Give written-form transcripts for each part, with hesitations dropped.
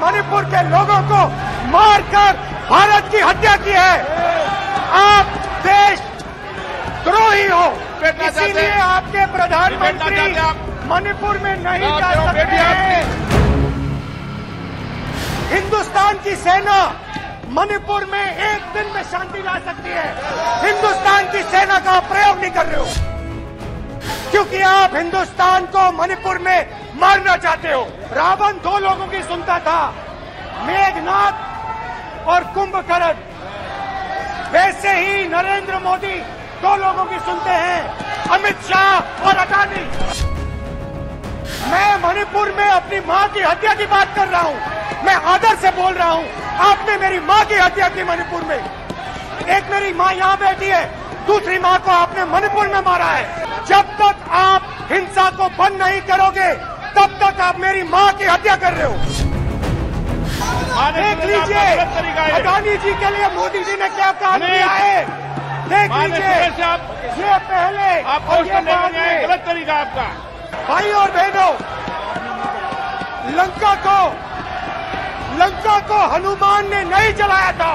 मणिपुर के लोगों को मारकर भारत की हत्या की है। आप देश द्रोही हो, इसीलिए आपके प्रधानमंत्री मणिपुर में नहीं जा सकते हैं। हिंदुस्तान की सेना मणिपुर में एक दिन में शांति ला सकती है। हिंदुस्तान की सेना का प्रयोग नहीं कर रहे हो, क्योंकि आप हिंदुस्तान को मणिपुर में मारना चाहते हो। रावण दो लोगों की सुनता था, मेघनाथ और कुंभकर्ण। वैसे ही नरेंद्र मोदी दो लोगों की सुनते हैं, अमित शाह और अडानी। मैं मणिपुर में अपनी मां की हत्या की बात कर रहा हूं। मैं आदर से बोल रहा हूं, आपने मेरी मां की हत्या की मणिपुर में। एक मेरी मां यहां बैठी है, दूसरी मां को आपने मणिपुर में मारा है। जब तक आप हिंसा को बंद नहीं करोगे, तब तक आप मेरी मां की हत्या कर रहे हो। देख लीजिए अडानी जी के लिए मोदी जी ने क्या काम किया है। देख लीजिए, ये पहले और ये बाद में। गलत तरीका आपका। भाई और बहनों, लंका को हनुमान ने नहीं जलाया था,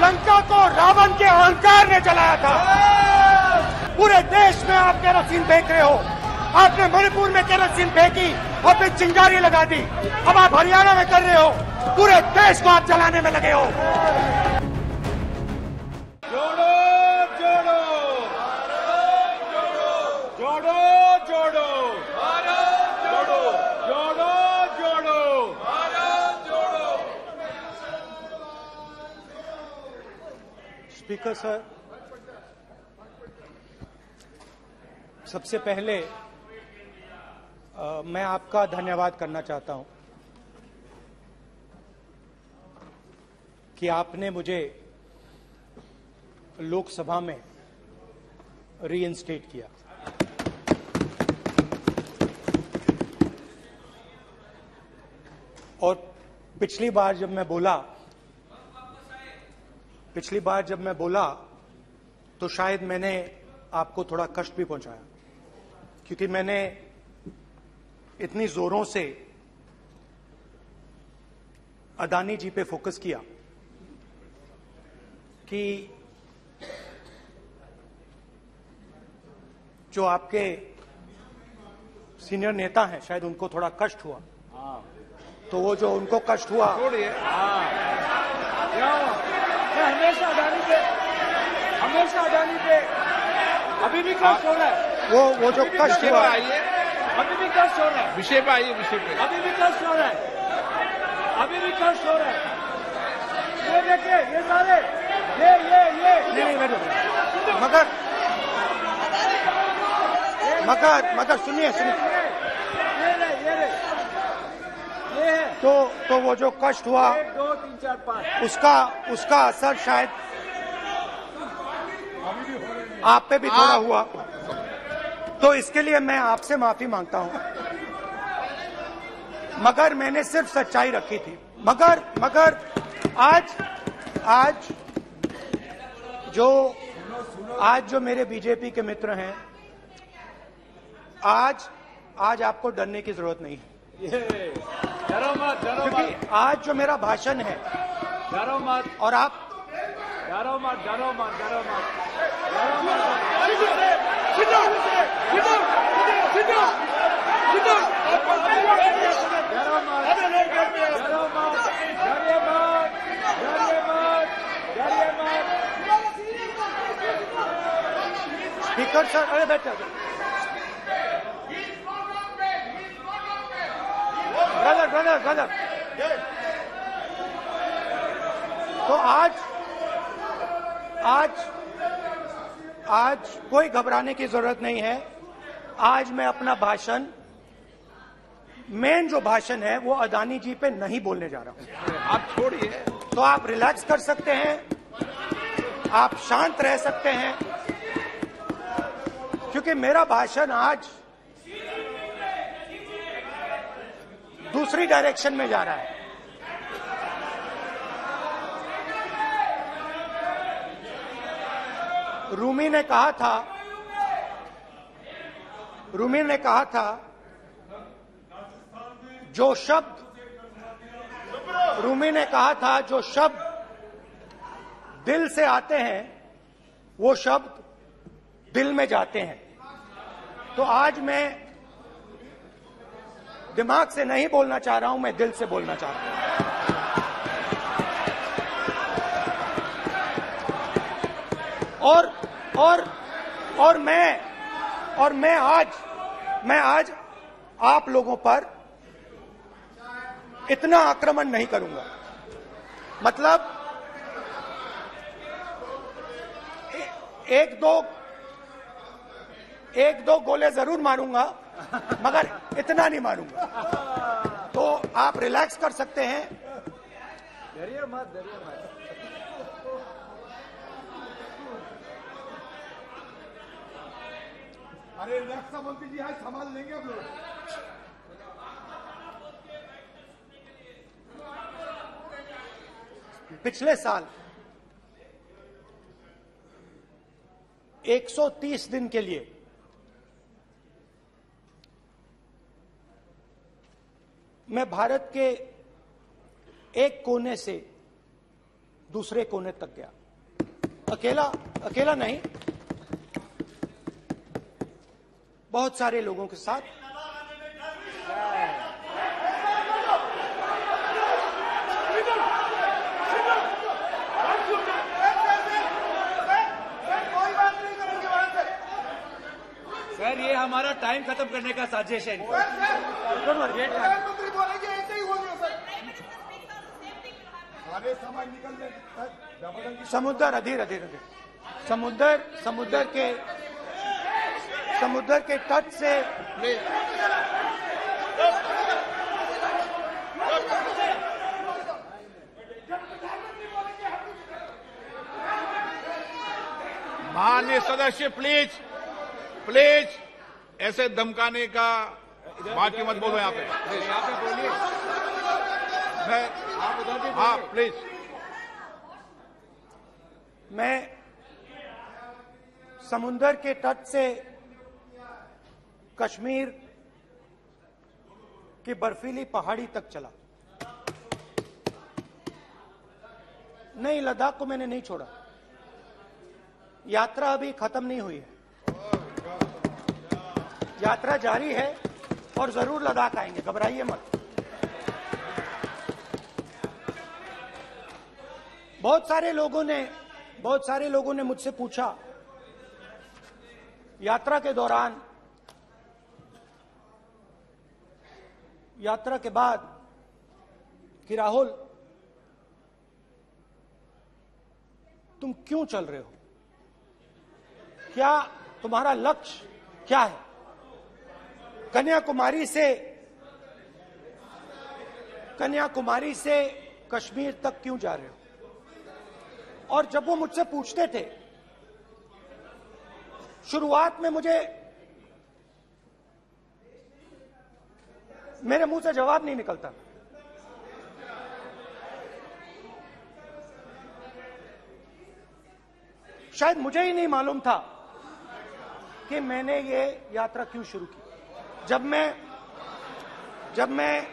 लंका को रावण के अहंकार ने जलाया था। पूरे देश में आप केरोसिन फेंक रहे हो। आपने मणिपुर में केरोसिन फेंकी और फिर चिंगारी लगा दी। अब आप हरियाणा में कर रहे हो, पूरे देश को आप जलाने में लगे हो। जोड़ो जोड़ो जोड़ो जोड़ो भारत जोड़ो जोड़ो जोड़ो भारत जोड़ो। स्पीकर सर, सबसे पहले मैं आपका धन्यवाद करना चाहता हूं कि आपने मुझे लोकसभा में रीइंस्टेट किया। और पिछली बार जब मैं बोला तो शायद मैंने आपको थोड़ा कष्ट भी पहुंचाया, क्योंकि मैंने इतनी जोरों से अडानी जी पे फोकस किया कि जो आपके सीनियर नेता हैं शायद उनको थोड़ा कष्ट हुआ। तो वो जो उनको कष्ट हुआ, हमेशा अडानी पे अभी भी कष्ट हो रहा है। वो जो कष्ट हुआ, अभी भी कष्ट हो रहा है। विषय पे आइए, विषय पे। अभी भी कष्ट हो रहा है, अभी भी कष्ट हो रहा है। ये देखिए, ये सारे ये मगर सुनिए तो वो जो कष्ट हुआ 1 2 3 4 5 उसका असर शायद आप पे भी थोड़ा हुआ। तो इसके लिए मैं आपसे माफी मांगता हूं, मगर मैंने सिर्फ सच्चाई रखी थी। मगर आज जो मेरे बीजेपी के मित्र हैं, आज आपको डरने की जरूरत नहीं है। डरो मत, क्योंकि आज जो मेरा भाषण है, डरो मत। और आप डरो मत। स्पीकर सर, अरे बैठो ब्रदर। तो आज कोई घबराने की जरूरत नहीं है। आज मैं अपना भाषण, मेन जो भाषण है वो अडानी जी पे नहीं बोलने जा रहा हूं। आप छोड़िए, तो आप रिलैक्स कर सकते हैं, आप शांत रह सकते हैं, क्योंकि मेरा भाषण आज दूसरी डायरेक्शन में जा रहा है। रूमी ने कहा था जो शब्द रूमी ने कहा था जो शब्द दिल से आते हैं वो शब्द दिल में जाते हैं। तो आज मैं दिमाग से नहीं बोलना चाह रहा हूं, मैं दिल से बोलना चाह रहा हूं। और मैं आज आप लोगों पर इतना आक्रमण नहीं करूंगा। मतलब एक दो गोले जरूर मारूंगा, मगर इतना नहीं मारूंगा। तो आप रिलैक्स कर सकते हैं। डरिए मत। अरे रक्षा मंत्री जी आज संभाल लेंगे आप लोग। पिछले साल 130 दिन के लिए मैं भारत के एक कोने से दूसरे कोने तक गया। अकेला नहीं, बहुत सारे लोगों के साथ। सर ये हमारा टाइम खत्म करने का साजिश है। प्रधानमंत्री बोलेंगे ऐसे ही होंगे सर। सारे समाज निकल जाएंगे। समुद्र अधीर समुद्र के तट से माननीय सदस्य प्लीज ऐसे धमकाने का बात की मत बोलो यहाँ पे बोलिए। आप उधर भी हाँ प्लीज। मैं समुद्र के तट से कश्मीर की बर्फीली पहाड़ी तक चला। नहीं, लद्दाख को मैंने नहीं छोड़ा। यात्रा अभी खत्म नहीं हुई है, यात्रा जारी है और जरूर लद्दाख आएंगे, घबराइए मत। बहुत सारे लोगों ने मुझसे पूछा यात्रा के दौरान, यात्रा के बाद कि राहुल तुम क्यों चल रहे हो, क्या तुम्हारा लक्ष्य क्या है, कन्याकुमारी से कश्मीर तक क्यों जा रहे हो। और जब वो मुझसे पूछते थे, शुरुआत में मेरे मुंह से जवाब नहीं निकलता। शायद मुझे ही नहीं मालूम था कि मैंने ये यात्रा क्यों शुरू की। जब मैं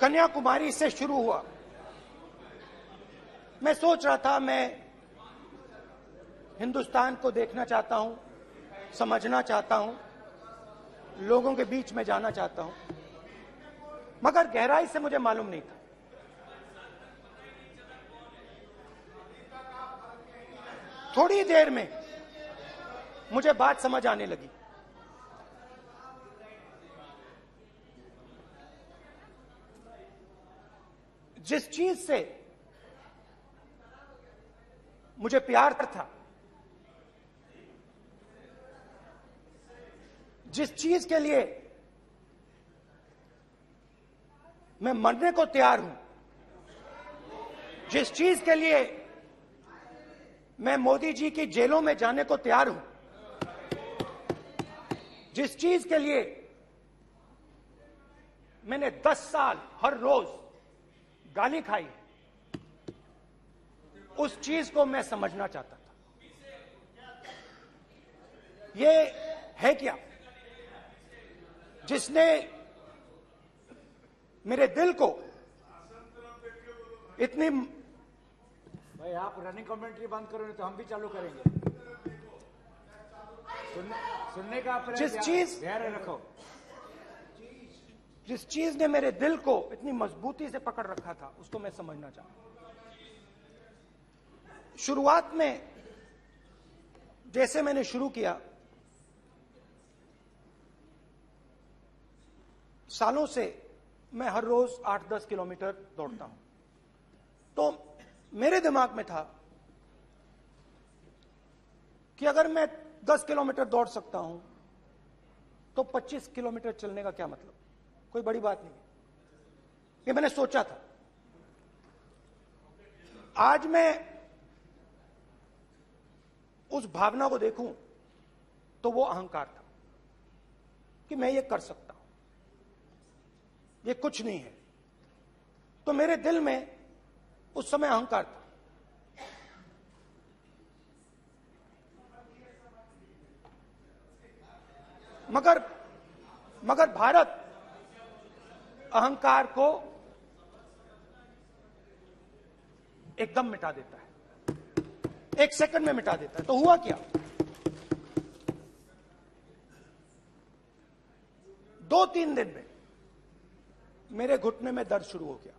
कन्याकुमारी से शुरू हुआ, मैं सोच रहा था मैं हिंदुस्तान को देखना चाहता हूं, समझना चाहता हूं, लोगों के बीच में जाना चाहता हूं, मगर गहराई से मुझे मालूम नहीं था। थोड़ी देर में मुझे बात समझ आने लगी। जिस चीज से मुझे प्यार था, जिस चीज के लिए मैं मरने को तैयार हूं, जिस चीज के लिए मैं मोदी जी की जेलों में जाने को तैयार हूं, जिस चीज के लिए मैंने 10 साल हर रोज गाली खाई, उस चीज को मैं समझना चाहता था। ये है क्या जिसने मेरे दिल को इतनी भाई आप रनिंग कमेंट्री बंद करो नहीं तो हम भी चालू करेंगे। सुनने का अपने धैर्य रखो। जिस चीज ने मेरे दिल को इतनी मजबूती से पकड़ रखा था उसको मैं समझना चाहता हूं। शुरुआत में जैसे मैंने शुरू किया, सालों से मैं हर रोज 8-10 किलोमीटर दौड़ता हूं, तो मेरे दिमाग में था कि अगर मैं 10 किलोमीटर दौड़ सकता हूं तो 25 किलोमीटर चलने का क्या मतलब, कोई बड़ी बात नहीं है। ये मैंने सोचा था। आज मैं उस भावना को देखूं तो वो अहंकार था कि मैं ये कर सकता हूं, ये कुछ नहीं है। तो मेरे दिल में उस समय अहंकार था। मगर भारत अहंकार को एकदम मिटा देता है, एक सेकंड में मिटा देता है। तो हुआ क्या, 2-3 दिन में मेरे घुटने में दर्द शुरू हो गया।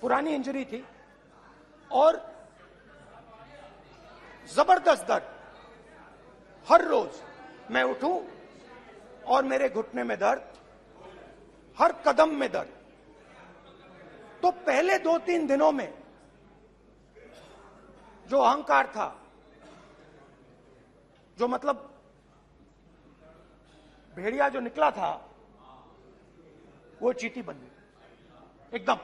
पुरानी इंजरी थी और जबरदस्त दर्द। हर रोज मैं उठूं और मेरे घुटने में दर्द, हर कदम में दर्द। तो पहले 2-3 दिनों में जो अहंकार था, जो मतलब भेड़िया जो निकला था, वो चींटी बन गई एकदम।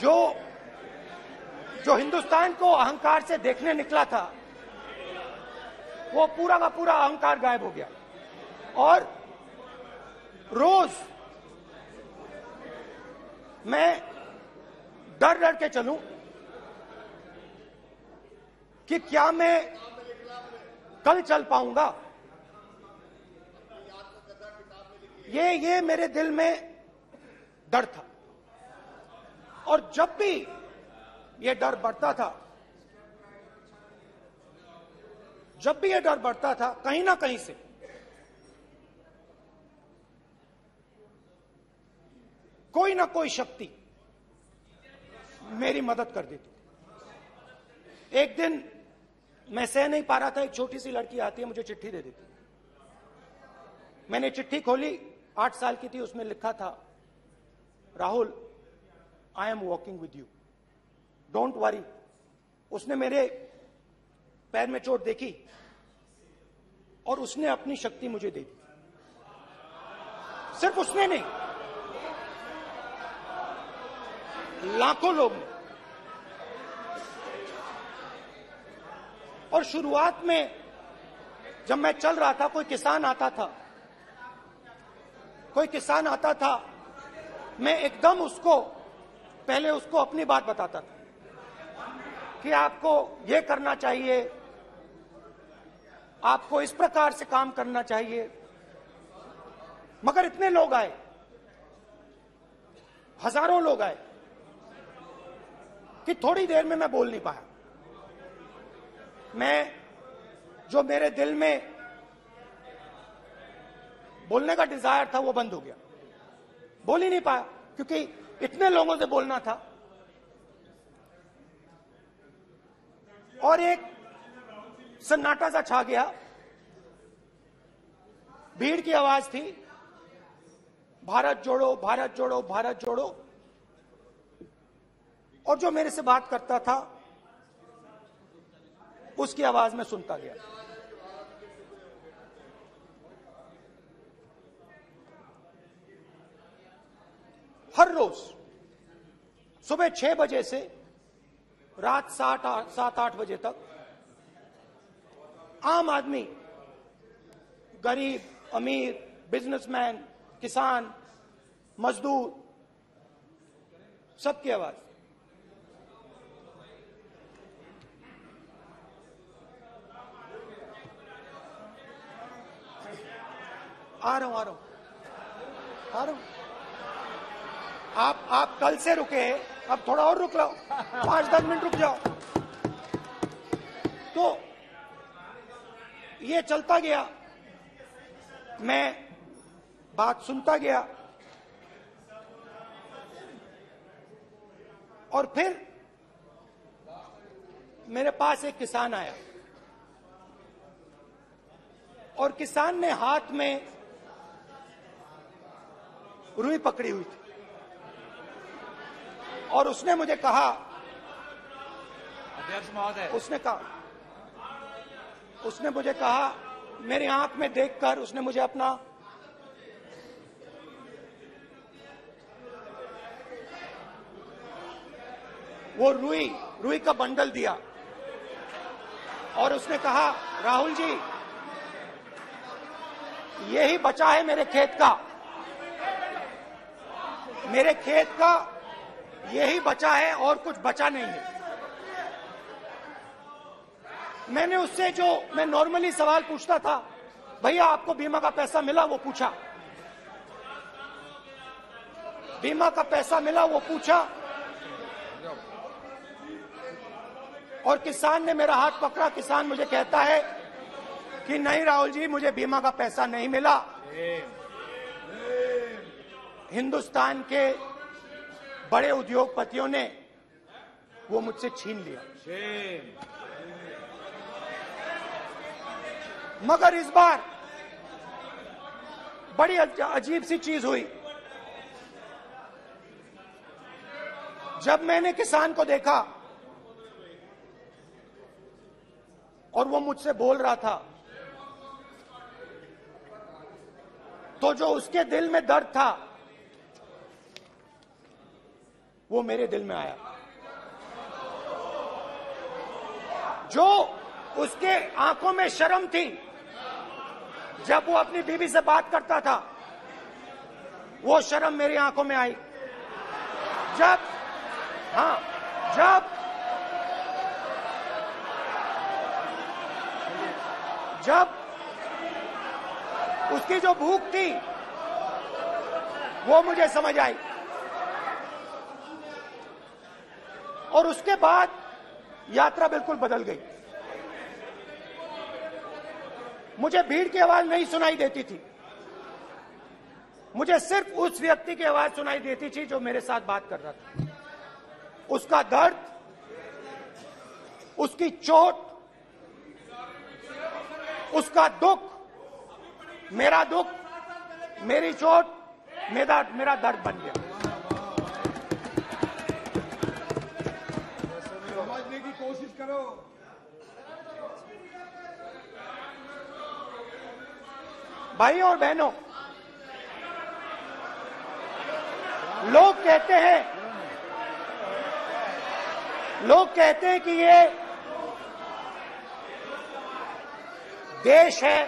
जो हिंदुस्तान को अहंकार से देखने निकला था, वो पूरा का पूरा अहंकार गायब हो गया। और रोज मैं डर डर के चलूं कि क्या मैं कल चल पाऊंगा। ये मेरे दिल में डर था। और जब भी ये डर बढ़ता था, कहीं ना कहीं से कोई ना कोई शक्ति मेरी मदद कर देती। एक दिन मैं सह नहीं पा रहा था, एक छोटी सी लड़की आती है, मुझे चिट्ठी दे देती। मैंने चिट्ठी खोली, 8 साल की थी, उसमें लिखा था, Rahul, I am walking with you, don't worry. उसने मेरे पैर में चोट देखी और उसने अपनी शक्ति मुझे दे दी। सिर्फ उसने नहीं, लाखों लोग ने। और शुरुआत में जब मैं चल रहा था, कोई किसान आता था, मैं एकदम पहले उसको अपनी बात बताता था कि आपको ये करना चाहिए, आपको इस प्रकार से काम करना चाहिए। मगर इतने लोग आए, हजारों लोग आए, कि थोड़ी देर में मैं बोल नहीं पाया। जो मेरे दिल में बोलने का डिजायर था, वो बंद हो गया। बोल ही नहीं पाया क्योंकि इतने लोगों से बोलना था। और एक सन्नाटा सा छा गया, भीड़ की आवाज थी, भारत जोड़ो, भारत जोड़ो, भारत जोड़ो। और जो मेरे से बात करता था, उसकी आवाज में सुनता गया। हर रोज सुबह 6 बजे से रात 7-8 बजे तक आम आदमी, गरीब, अमीर, बिजनेसमैन, किसान, मजदूर, सबकी आवाज। आ रहा हूं। आप कल से रुके, अब थोड़ा और रुक लो, 5-10 मिनट रुक जाओ। तो ये चलता गया, मैं बात सुनता गया, और फिर मेरे पास एक किसान आया और किसान ने हाथ में रुई पकड़ी हुई थी और उसने मुझे कहा, अध्यक्ष महोदय, उसने मुझे कहा, मेरी आंख में देखकर उसने मुझे अपना वो रुई का बंडल दिया और उसने कहा, राहुल जी, यही बचा है मेरे खेत का यही बचा है और कुछ बचा नहीं है। मैंने उससे जो मैं नॉर्मली सवाल पूछता था, भैया आपको बीमा का पैसा मिला, वो पूछा, बीमा का पैसा मिला, वो पूछा, और किसान ने मेरा हाथ पकड़ा। किसान मुझे कहता है कि नहीं राहुल जी, मुझे बीमा का पैसा नहीं मिला, हिंदुस्तान के बड़े उद्योगपतियों ने वो मुझसे छीन लिया। मगर इस बार बड़ी अजीब सी चीज हुई। जब मैंने किसान को देखा और वो मुझसे बोल रहा था, तो जो उसके दिल में दर्द था वो मेरे दिल में आया। जो उसके आंखों में शर्म थी जब वो अपनी बीवी से बात करता था, वो शर्म मेरी आंखों में आई। जब उसकी जो भूख थी वो मुझे समझ आई। और उसके बाद यात्रा बिल्कुल बदल गई। मुझे भीड़ की आवाज नहीं सुनाई देती थी, मुझे सिर्फ उस व्यक्ति की आवाज सुनाई देती थी जो मेरे साथ बात कर रहा था। उसका दर्द, उसकी चोट, उसका दुख, मेरा दुख, मेरी चोट, मेरा दर्द बन गया। समझने की कोशिश करो। भाइयों और बहनों, लोग कहते हैं कि ये देश है,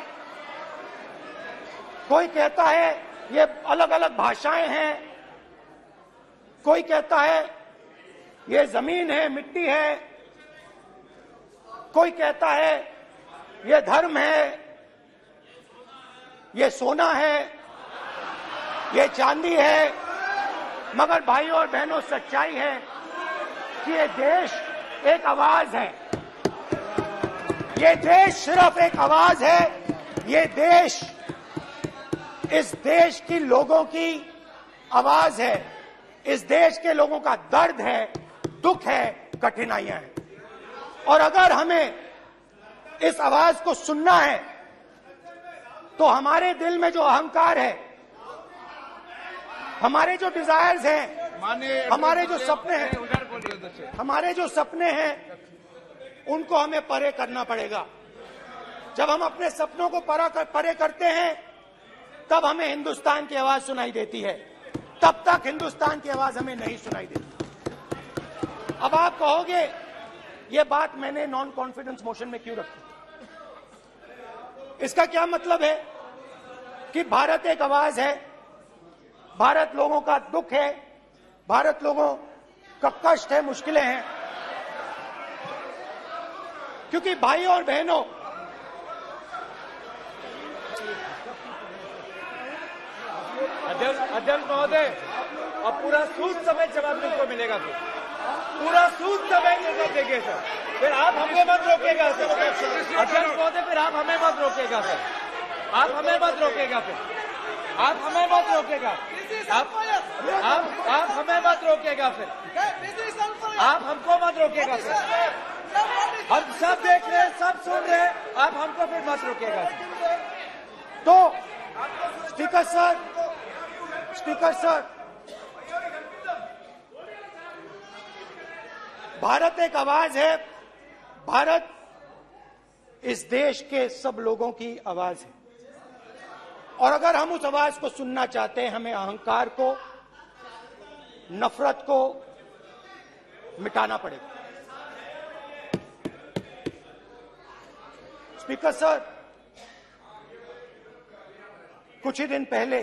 कोई कहता है ये अलग अलग भाषाएं हैं, कोई कहता है ये जमीन है, मिट्टी है, कोई कहता है ये धर्म है, ये सोना है, ये चांदी है। मगर भाइयों और बहनों, सच्चाई है कि ये देश एक आवाज है। ये देश सिर्फ एक आवाज है। ये देश, इस देश की लोगों की आवाज है। इस देश के लोगों का दर्द है, दुख है, कठिनाइयां हैं। और अगर हमें इस आवाज को सुनना है तो हमारे दिल में जो अहंकार है, हमारे जो डिजायर्स हैं, हमारे जो सपने हैं, उनको हमें परे करना पड़ेगा। जब हम अपने सपनों को परे करते हैं, तब हमें हिंदुस्तान की आवाज सुनाई देती है। तब तक हिंदुस्तान की आवाज हमें नहीं सुनाई देती। अब आप कहोगे ये बात मैंने नॉन कॉन्फिडेंस मोशन में क्यों रखी? इसका क्या मतलब है कि भारत एक आवाज है, भारत लोगों का दुख है, भारत लोगों का कष्ट है, मुश्किलें हैं। क्योंकि भाइयों और बहनों, अध्यक्ष महोदय, अब पूरा सूद समेत जवाब तुमको मिलेगा, फिर पूरा सूद समेत जवाब देंगे सर। फिर आप हमें मत रोकेगा सर। अध्यक्ष महोदय, फिर आप हमें मत रोकेगा सर। आप हमें मत रोकेगा, फिर आप हमें मत रोकेगा। आप हमें मत रोकेगा, फिर आप हमको मत रोकेगा सर। हम सब देख रहे हैं, सब सुन रहे हैं, आप हमको फिर मत रोकेगा सर। तो स्पीकर सर, भारत एक आवाज है। भारत इस देश के सब लोगों की आवाज है, और अगर हम उस आवाज को सुनना चाहते हैं, हमें अहंकार को, नफरत को मिटाना पड़ेगा। स्पीकर सर, कुछ ही दिन पहले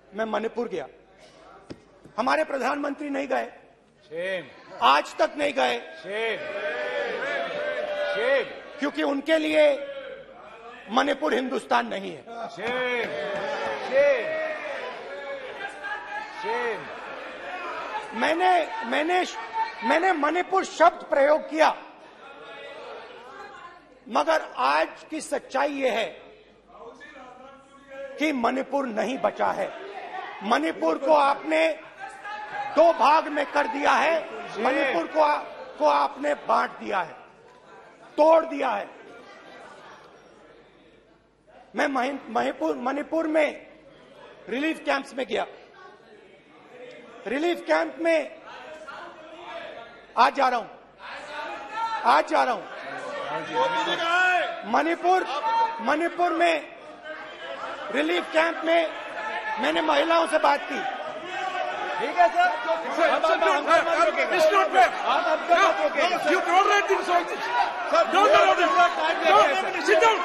मैं मणिपुर गया। हमारे प्रधानमंत्री नहीं गए, आज तक नहीं गए, क्योंकि उनके लिए मणिपुर हिंदुस्तान नहीं है। मैंने मणिपुर शब्द प्रयोग किया, मगर आज की सच्चाई यह है कि मणिपुर नहीं बचा है। मणिपुर को आपने दो भाग में कर दिया है। मणिपुर को आपने बांट दिया है, तोड़ दिया है। मैं मणिपुर में रिलीफ कैंप्स में गया। रिलीफ कैंप में आज जा रहा हूं। मणिपुर में रिलीफ कैंप में मैंने महिलाओं से बात की। ठीक है सर, You tolerate insults.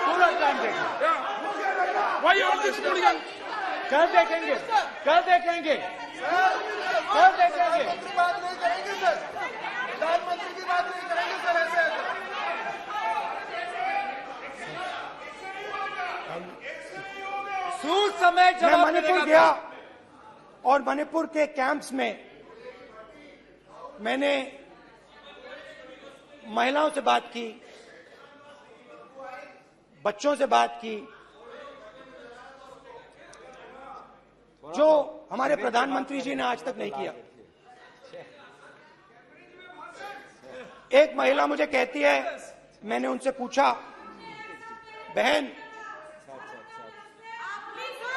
पूरा टाइम देंगे। Why you are this hooligan? कल देखेंगे। बात नहीं करेंगे सर। प्रधानमंत्री की बात नहीं करेंगे सर ऐसे। सूद समय मैं मणिपुर गया और मणिपुर के कैंप्स में मैंने महिलाओं से बात की, बच्चों से बात की, जो हमारे प्रधानमंत्री जी ने आज तक नहीं किया। एक महिला मुझे कहती है, मैंने उनसे पूछा, बहन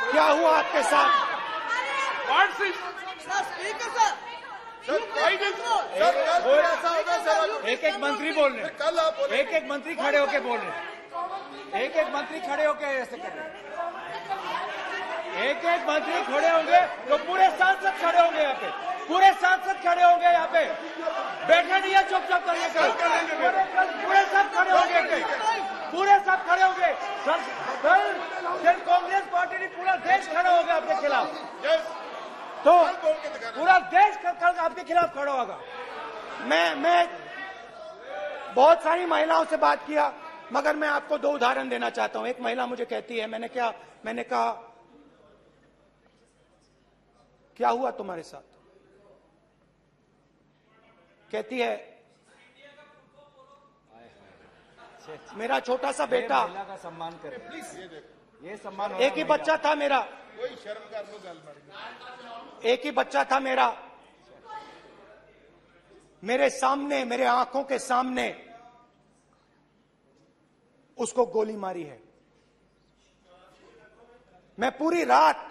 क्या हुआ आपके साथ? एक मंत्री बोल रहे हैं, एक मंत्री खड़े होके बोल रहे हैं, एक मंत्री खड़े होके ऐसे कर रहे हैं, एक मंत्री खड़े होंगे तो पूरे सांसद खड़े होंगे यहाँ पे, पूरे सांसद खड़े होंगे यहाँ पे। बैठे नहीं है, चुपचाप करिए, पूरे सब खड़े होंगे, पूरे सब खड़े होंगे। कल कांग्रेस पार्टी ने पूरा देश खड़ा होगा आपके खिलाफ, तो पूरा देश कल आपके खिलाफ खड़ा होगा। मैं बहुत सारी महिलाओं से बात किया, मगर मैं आपको दो उदाहरण देना चाहता हूं। एक महिला मुझे कहती है, मैंने कहा क्या हुआ तुम्हारे साथ? कहती है, मेरा छोटा सा बेटा, का सम्मान करें, ये सम्मान, एक ही बच्चा था मेरा, कोई शर्म कर लो गल मारी। एक ही बच्चा था मेरा, मेरे सामने, मेरे आंखों के सामने उसको गोली मारी है। मैं पूरी रात,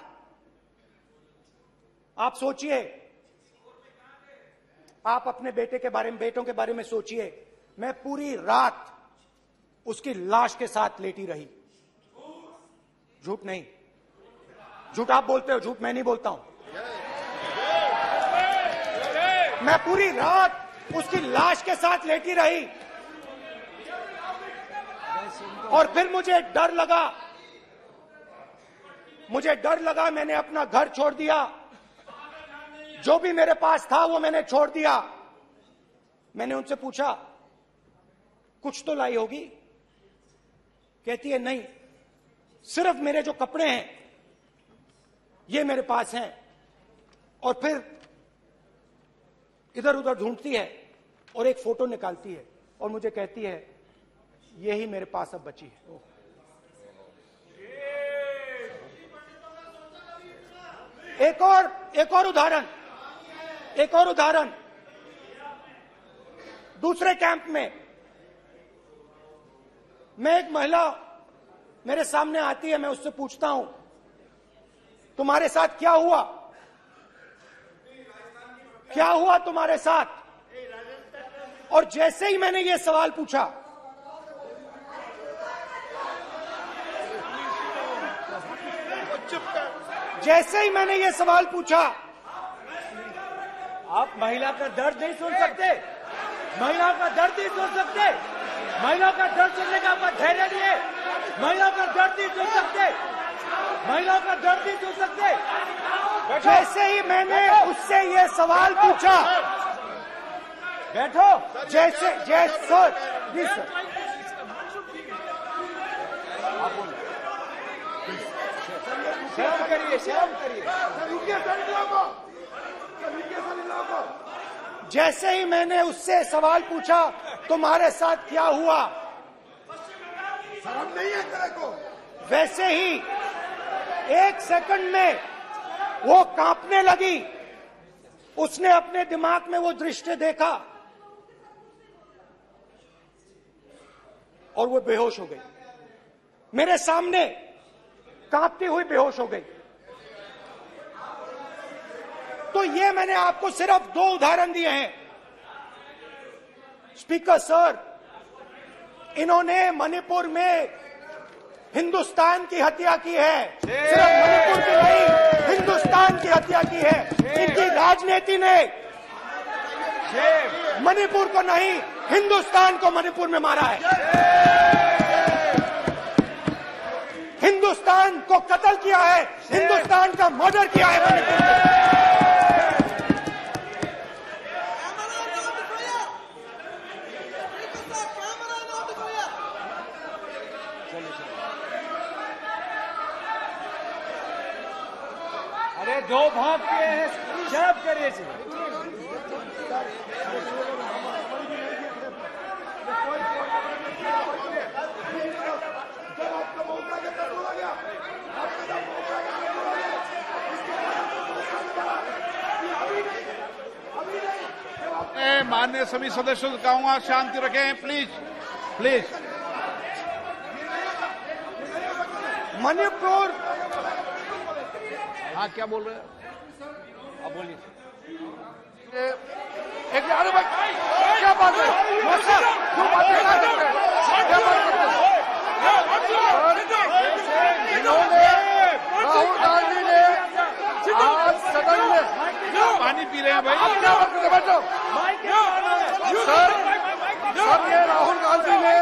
आप सोचिए, आप अपने बेटों के बारे में सोचिए, मैं पूरी रात उसकी लाश के साथ लेटी रही। झूठ नहीं, झूठ आप बोलते हो, झूठ मैं नहीं बोलता हूं। मैं पूरी रात उसकी लाश के साथ लेटी रही, और फिर मुझे डर लगा, मैंने अपना घर छोड़ दिया, जो भी मेरे पास था वो मैंने छोड़ दिया। मैंने उनसे पूछा, कुछ तो लाई होगी? कहती है, नहीं, सिर्फ मेरे जो कपड़े हैं ये मेरे पास हैं, और फिर इधर उधर ढूंढती है और एक फोटो निकालती है और मुझे कहती है यही मेरे पास अब बची है। एक और उदाहरण, दूसरे कैंप में मैं एक महिला मेरे सामने आती है, मैं उससे पूछता हूं तुम्हारे साथ क्या हुआ तुम्हारे साथ? और जैसे ही मैंने ये सवाल पूछा, आप महिला का दर्द नहीं सुन सकते, महिलाओं का दर्द नहीं सुन सकते, महिलाओं का दर्द सुनने का आपका धैर्य नहीं है, महिलाओं का दर्द नहीं सुन सकते, महिलाओं का दर्द नहीं सुन सकते। जैसे ही मैंने उससे ये सवाल पूछा, बैठो, जैसे सर प्लीज सर, शर्म करिए। जैसे ही मैंने उससे सवाल पूछा तुम्हारे साथ क्या हुआ, शर्म नहीं है तेरे को? वैसे ही 1 सेकंड में वो कांपने लगी। उसने अपने दिमाग में वो दृश्य देखा और वो बेहोश हो गई, मेरे सामने कांपती हुई बेहोश हो गई। तो ये मैंने आपको सिर्फ 2 उदाहरण दिए हैं। स्पीकर सर, इन्होंने मणिपुर में हिंदुस्तान की हत्या की है, सिर्फ मणिपुर की नहीं, हिंदुस्तान की हत्या की है। इनकी राजनीति ने मणिपुर को नहीं, हिंदुस्तान को मणिपुर में मारा है, हिंदुस्तान को कत्ल किया है, हिंदुस्तान का मर्डर किया है मणिपुर में। अरे 2 भाग किए हैं, शर्म करिए। माननीय सभी सदस्यों से कहूंगा शांति रखें, प्लीज। मणिपुर, हाँ क्या बोल रहे हैं अब बोलिए। एक अरे भाई क्या बात है? क्यों बात कर रहे हैं? क्या बात करते हैं? इन्होंने राहुल गांधी ने आज सदन में पानी पी रहे हैं भाई। आप क्या बात करते हैं? बैठो सर, ये राहुल गांधी ने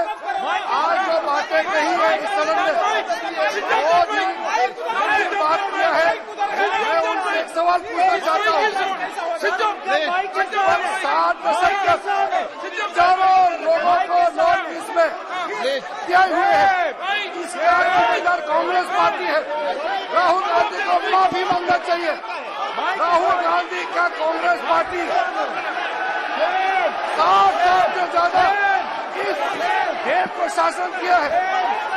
आज जो बातें कही है इस सदन में, वो जिन बात किया है, मैं उनसे एक सवाल पूछना चाहता हूँ। 7 दशक तक हजारों लोगों को नॉर्थ ईस्ट में किया हुए है, इसका जिम्मेदार कांग्रेस पार्टी है। राहुल गांधी को माफी मांगना चाहिए। राहुल गांधी का कांग्रेस पार्टी 7 साल से ज्यादा इस देश को शासन किया है,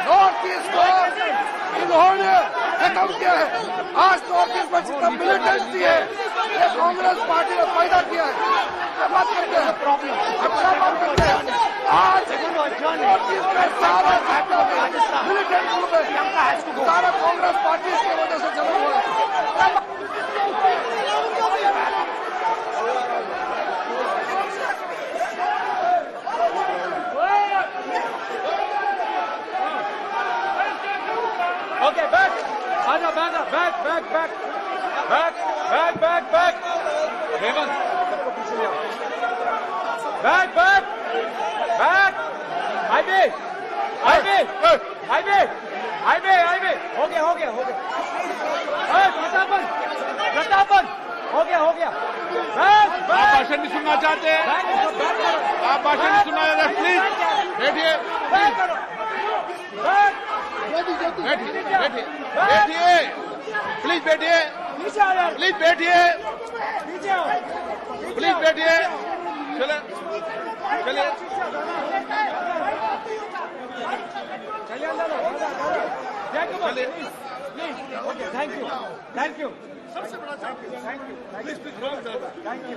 नॉर्थ ईस्ट को इन्होंने खत्म किया है। आज नॉर्थ ईस्ट में जितना मिलिटेंसी है ये कांग्रेस पार्टी ने पैदा किया है। बात करते हैं प्रॉब्लम, अच्छा बात करते हैं। आज नॉर्थ ईस्ट में सारा मिलिटेंट ग्रुप है, सारा कांग्रेस पार्टी की वजह से चला हुआ है। Okay, back. Aja, back. Hemant. Back. IB. हो गया. प्रतापन. हो गया. आप भाषण नहीं सुनना चाहते हैं? आप भाषण नहीं सुनना चाहते? प्लीज बैठिए, प्लीज बैठिए। प्लीज बैठिए, प्लीज बैठिए। चले चलिए, चलिए। थैंक यू, थैंक यू, सबसे बड़ा thank you, thank you, please please thank you,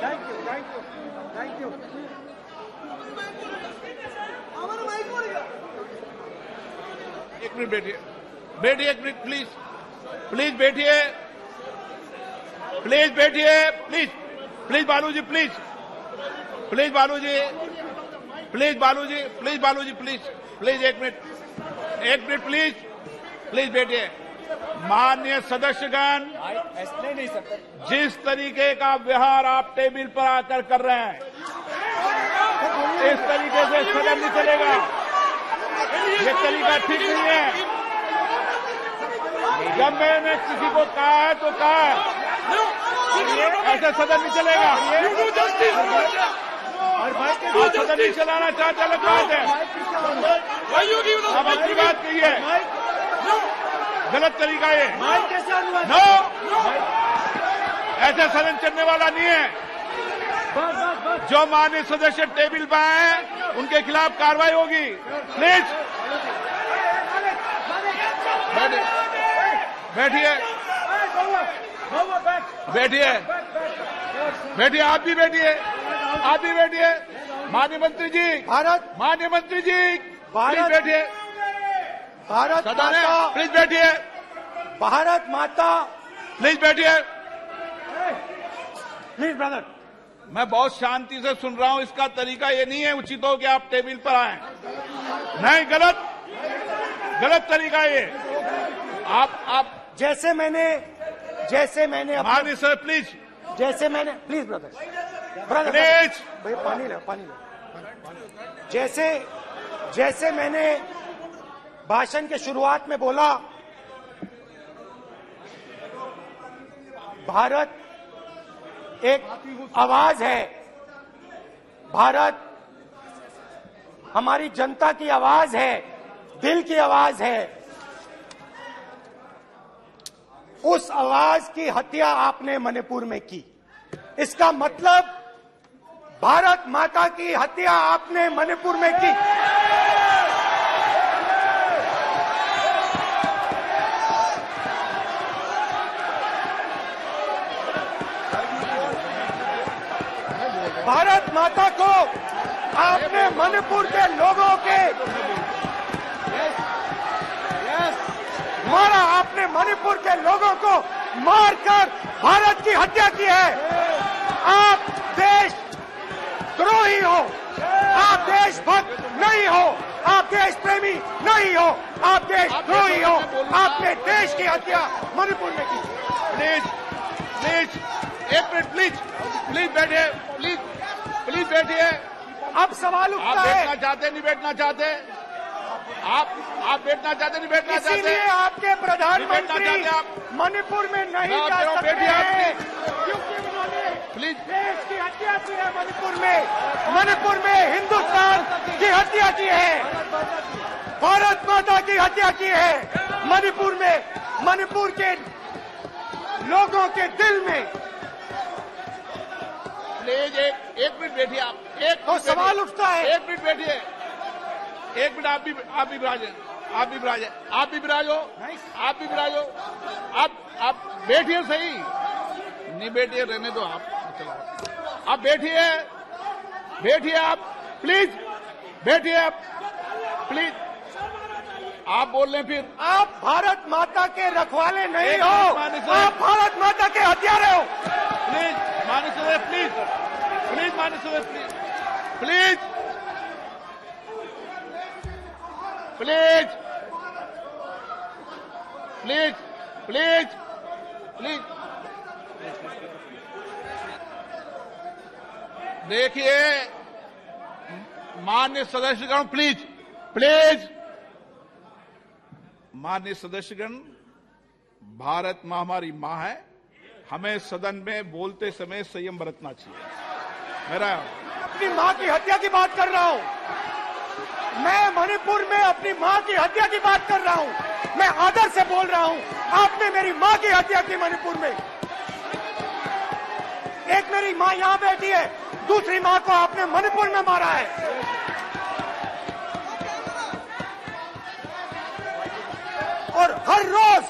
thank you, thank you, thank you. एक मिनट बैठिए, बैठिए एक मिनट प्लीज, प्लीज बैठिए, प्लीज बैठिए, please please Baluji, please please Baluji, please Baluji, please Baluji, please please एक minute please please बैठिए। माननीय सदस्यगण, ऐसे नहीं सकते। जिस तरीके का व्यवहार आप टेबल पर आकर कर रहे हैं, इस तरीके से सदन नहीं चलेगा। ये तरीका ठीक नहीं है। जब मैंने किसी को कहा है तो कहा है, ऐसे सदन नहीं चलेगा। आप सदन नहीं चलाना चाहते, अलग बात है। अब अपनी बात कहिए, गलत तरीका ये। नो, ऐसा सदन चलने वाला नहीं है। जो माननीय सदस्य टेबल पर आए उनके खिलाफ कार्रवाई होगी। प्लीज बैठिए, बैठिए, बैठिए, आप भी बैठिए, आप भी बैठिए। माननीय मंत्री जी, माननीय मंत्री जी, प्लीज बैठिए। भारत सदन है, माता, प्लीज बैठिए, भारत माता, प्लीज बैठिए। Please brother. मैं बहुत शांति से सुन रहा हूं। इसका तरीका ये नहीं है उचित हो कि आप टेबल पर आए। नहीं, गलत गलत तरीका ये। आप जैसे मैंने माननीय सर, प्लीज जैसे मैंने, प्लीज ब्रदर, प्लीज भाई पानी ले। जैसे मैंने भाषण के शुरुआत में बोला, भारत एक आवाज है। भारत हमारी जनता की आवाज है, दिल की आवाज है। उस आवाज की हत्या आपने मणिपुर में की। इसका मतलब भारत माता की हत्या आपने मणिपुर में की। भारत माता को आपने मणिपुर के लोगों के मारा। आपने मणिपुर के लोगों को मारकर भारत की हत्या की है। आप देशद्रोही हो, आप देशभक्त नहीं हो, आप देश प्रेमी नहीं हो, आप देशद्रोही हो। आपने देश की हत्या मणिपुर में की। प्लीज प्लीज एक मिनट, प्लीज प्लीज बैठिए, प्लीज प्लीज बैठिए। अब सवाल आप उठता है, बैठना चाहते नहीं बैठना चाहते, आप बैठना चाहते नहीं बैठना चाहते, इसीलिए आपके प्रधानमंत्री बैठना चाहते आप। मणिपुर में नहीं मैं जा कह रहा हूं, सकते बैठिए आप, हैं, क्योंकि उन्होंने प्लीज देश की हत्या की है। मणिपुर में हिंदुस्तान की हत्या की है, भारत माता की हत्या की है। मणिपुर के लोगों के दिल में। प्लीज एक मिनट बैठिए आप, एक तो मिनट सवाल बैठिए, उठता है, एक मिनट बैठिए, एक मिनट। आप भी विराजे, आप भी विराजे, आप भी विराजो, आप भी विराजो। आप बैठिए, सही नहीं बैठिए, रहने दो आप। चलो आप बैठिए, बैठिए आप, प्लीज बैठिए आप, प्लीज। आप बोल रहे हैं फिर। आप भारत माता के रखवाले नहीं एक हो, मिनट, माननीय सर। आप भारत माता के हत्यारे हो। प्लीज माननीय सदस्य, प्लीज प्लीज माननीय सदस्य, please please please please please. देखिए माननीय सदस्यगण, प्लीज प्लीज। माननीय सदस्यगण, भारत मां हमारी मां है। हमें सदन में बोलते समय संयम बरतना चाहिए। मेरा अपनी मां की हत्या की बात कर रहा हूं। मैं मणिपुर में अपनी मां की हत्या की बात कर रहा हूं। मैं आदर से बोल रहा हूं। आपने मेरी मां की हत्या की मणिपुर में। एक मेरी मां यहां बैठी है, दूसरी मां को आपने मणिपुर में मारा है। और हर रोज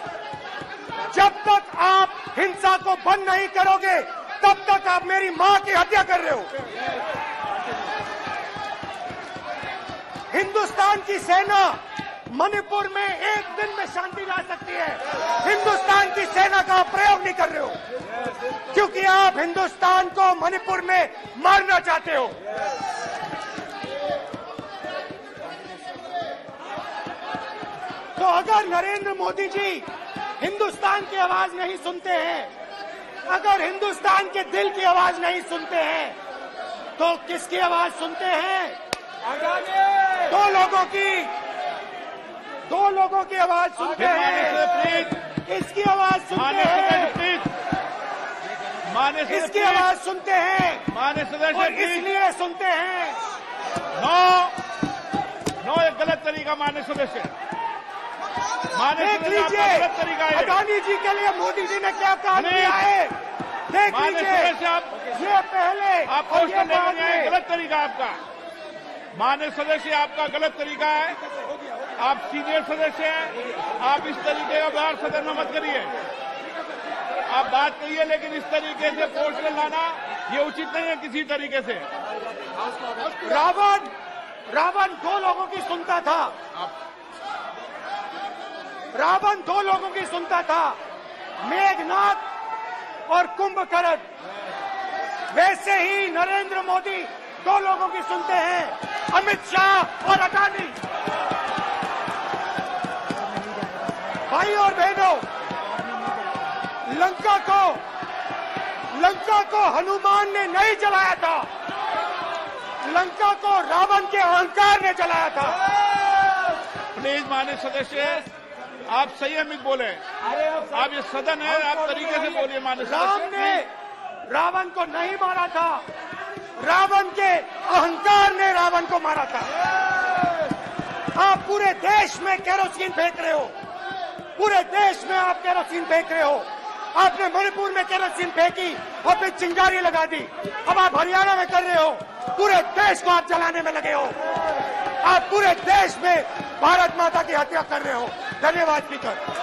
जब तक आप हिंसा को बंद नहीं करोगे तब तक आप मेरी मां की हत्या कर रहे हो। हिंदुस्तान की सेना मणिपुर में एक दिन में शांति ला सकती है। हिंदुस्तान की सेना का प्रयोग नहीं कर रहे हो क्योंकि आप हिंदुस्तान को मणिपुर में मारना चाहते हो। तो अगर नरेंद्र मोदी जी हिंदुस्तान की आवाज नहीं सुनते हैं, अगर हिंदुस्तान के दिल की आवाज नहीं सुनते हैं, तो किसकी आवाज सुनते हैं? दो लोगों की आवाज सुनते हैं। इसकी आवाज सुनते हैं, इसकी आवाज सुनते हैं और इसलिए सुनते हैं। नो एक गलत तरीका माननीय सदस्य। देख लीजिए अडानी जी के लिए मोदी जी ने क्या काम किया है। देख लीजिए ये पहले आप क्वेश्चन नहीं आए, गलत तरीका आपका। माननीय सदस्य आपका गलत तरीका है। आप सीनियर सदस्य हैं, आप इस तरीके का व्यवहार सदन में मत करिए। आप बात करिए लेकिन इस तरीके से क्वेश्चन लाना ये उचित नहीं है किसी तरीके से। रावण दो लोगों की सुनता था। रावण दो लोगों की सुनता था, मेघनाथ और कुंभकर्ण। वैसे ही नरेंद्र मोदी दो लोगों की सुनते हैं, अमित शाह और अडानी। भाई और बहनों, लंका को हनुमान ने नहीं जलाया था, लंका को रावण के अहंकार ने जलाया था। प्लीज माननीय सदस्य आप संयमित बोले। आप ये सदन है, आप तरीके से बोलिए। माननीय राम ने रावण को नहीं मारा था, रावण के अहंकार ने रावण को मारा था। आप पूरे देश में केरोसिन फेंक रहे हो, पूरे देश में आप केरोसिन फेंक रहे हो। आपने मणिपुर में केरोसिन फेंकी और फिर चिंगारी लगा दी। अब आप हरियाणा में कर रहे हो, पूरे देश को आप जलाने में लगे हो। आप पूरे देश में भारत माता की हत्या कर रहे हो। धन्यवाद स्पीकर।